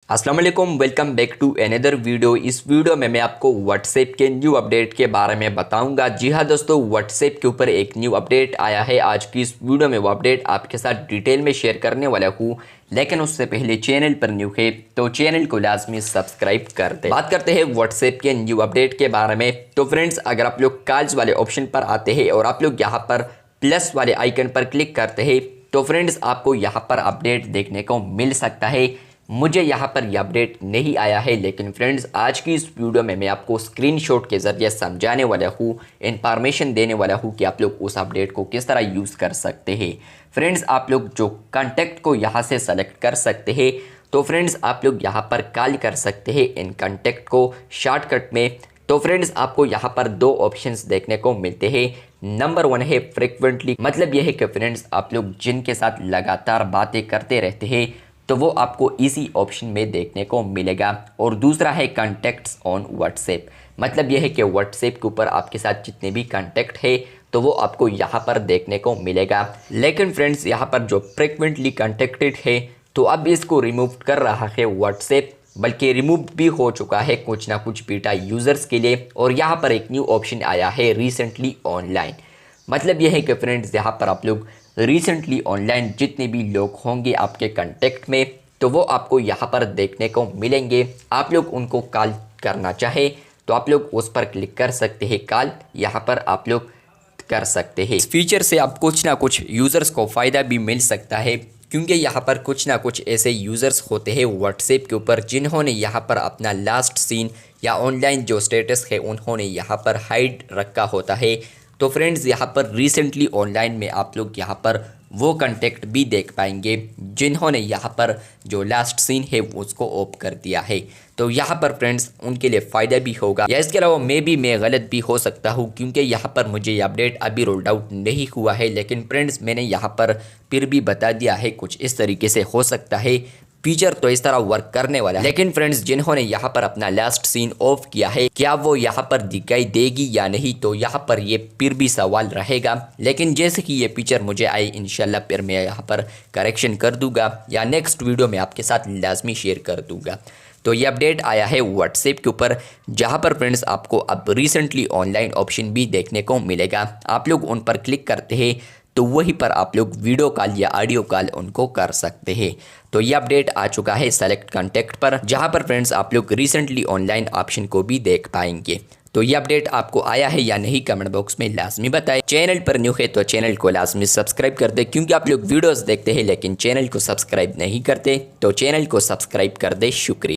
अस्सलाम वालेकुम, welcome back to another video. इस वीडियो में मैं आपको व्हाट्सएप के न्यू अपडेट के बारे में बताऊंगा। जी हाँ दोस्तों, व्हाट्सएप के ऊपर एक न्यू अपडेट आया है। आज की इस वीडियो में वो अपडेट आपके साथ डिटेल में शेयर करने वाला हूँ, लेकिन उससे पहले चैनल पर न्यू है तो चैनल को लाजमी सब्सक्राइब कर दे। बात करते हैं व्हाट्सएप के न्यू अपडेट के बारे में। तो फ्रेंड्स, अगर आप लोग कॉल्स वाले ऑप्शन पर आते हैं और आप लोग यहाँ पर प्लस वाले आइकन पर क्लिक करते हैं तो फ्रेंड्स आपको यहाँ पर अपडेट देखने को मिल सकता है। मुझे यहाँ पर यह अपडेट नहीं आया है, लेकिन फ्रेंड्स आज की इस वीडियो में मैं आपको स्क्रीनशॉट के ज़रिए समझाने वाला हूँ, इन्फॉर्मेशन देने वाला हूँ कि आप लोग उस अपडेट को किस तरह यूज़ कर सकते हैं। फ्रेंड्स, आप लोग जो कॉन्टैक्ट को यहाँ से सेलेक्ट कर सकते हैं, तो फ्रेंड्स आप लोग यहाँ पर कॉल कर सकते हैं इन कॉन्टैक्ट को शॉर्टकट में। तो फ्रेंड्स आपको यहाँ पर दो ऑप्शंस देखने को मिलते हैं। नंबर 1 है फ्रिक्वेंटली, मतलब यह है कि फ्रेंड्स आप लोग जिनके साथ लगातार बातें करते रहते हैं तो वो आपको इसी ऑप्शन में देखने को मिलेगा। और दूसरा है कॉन्टैक्ट्स ऑन व्हाट्सएप, मतलब यह है कि व्हाट्सएप के ऊपर आपके साथ जितने भी कॉन्टैक्ट है तो वो आपको यहाँ पर देखने को मिलेगा। लेकिन फ्रेंड्स यहाँ पर जो फ्रिक्वेंटली कॉन्टैक्टेड है तो अब इसको रिमूव कर रहा है व्हाट्सएप, बल्कि रिमूव भी हो चुका है कुछ ना कुछ बीटा यूज़र्स के लिए। और यहाँ पर एक न्यू ऑप्शन आया है रिसेंटली ऑनलाइन, मतलब यह है कि फ्रेंड्स यहाँ पर आप लोग रिसेंटली ऑनलाइन जितने भी लोग होंगे आपके कांटेक्ट में तो वो आपको यहाँ पर देखने को मिलेंगे। आप लोग उनको कॉल करना चाहे तो आप लोग उस पर क्लिक कर सकते हैं, कॉल यहाँ पर आप लोग कर सकते हैं। इस फीचर से आप कुछ ना कुछ यूज़र्स को फ़ायदा भी मिल सकता है, क्योंकि यहाँ पर कुछ ना कुछ ऐसे यूज़र्स होते हैं व्हाट्सएप के ऊपर जिन्होंने यहाँ पर अपना लास्ट सीन या ऑनलाइन जो स्टेटस है उन्होंने यहाँ पर हाइड रखा होता है। तो फ्रेंड्स यहाँ पर रिसेंटली ऑनलाइन में आप लोग यहाँ पर वो कंटेक्ट भी देख पाएंगे जिन्होंने यहाँ पर जो लास्ट सीन है उसको ऑफ कर दिया है। तो यहाँ पर फ्रेंड्स उनके लिए फ़ायदा भी होगा, या इसके अलावा मैं गलत भी हो सकता हूँ, क्योंकि यहाँ पर मुझे ये अपडेट अभी रोल्ड आउट नहीं हुआ है। लेकिन फ्रेंड्स मैंने यहाँ पर फिर भी बता दिया है, कुछ इस तरीके से हो सकता है। फीचर तो इस तरह वर्क करने वाला है, लेकिन फ्रेंड्स जिन्होंने यहाँ पर अपना लास्ट सीन ऑफ किया है क्या वो यहाँ पर दिखाई देगी या नहीं, तो यहाँ पर ये फिर भी सवाल रहेगा। लेकिन जैसे कि ये फीचर मुझे आई इंशाल्लाह फिर मैं यहाँ पर करेक्शन कर दूंगा या नेक्स्ट वीडियो में आपके साथ लाजमी शेयर कर दूंगा। तो ये अपडेट आया है व्हाट्सएप के ऊपर, जहाँ पर फ्रेंड्स आपको अब रिसेंटली ऑनलाइन ऑप्शन भी देखने को मिलेगा। आप लोग उन पर क्लिक करते हैं तो वहीं पर आप लोग वीडियो कॉल या ऑडियो कॉल उनको कर सकते हैं। तो ये अपडेट आ चुका है सेलेक्ट कॉन्टैक्ट पर, जहां पर फ्रेंड्स आप लोग रिसेंटली ऑनलाइन ऑप्शन को भी देख पाएंगे। तो ये अपडेट आपको आया है या नहीं कमेंट बॉक्स में लाजमी बताएं। चैनल पर न्यू है तो चैनल को लाजमी सब्सक्राइब कर दे, क्योंकि आप लोग वीडियोस देखते हैं लेकिन चैनल को सब्सक्राइब नहीं करते, तो चैनल को सब्सक्राइब कर दे। शुक्रिया।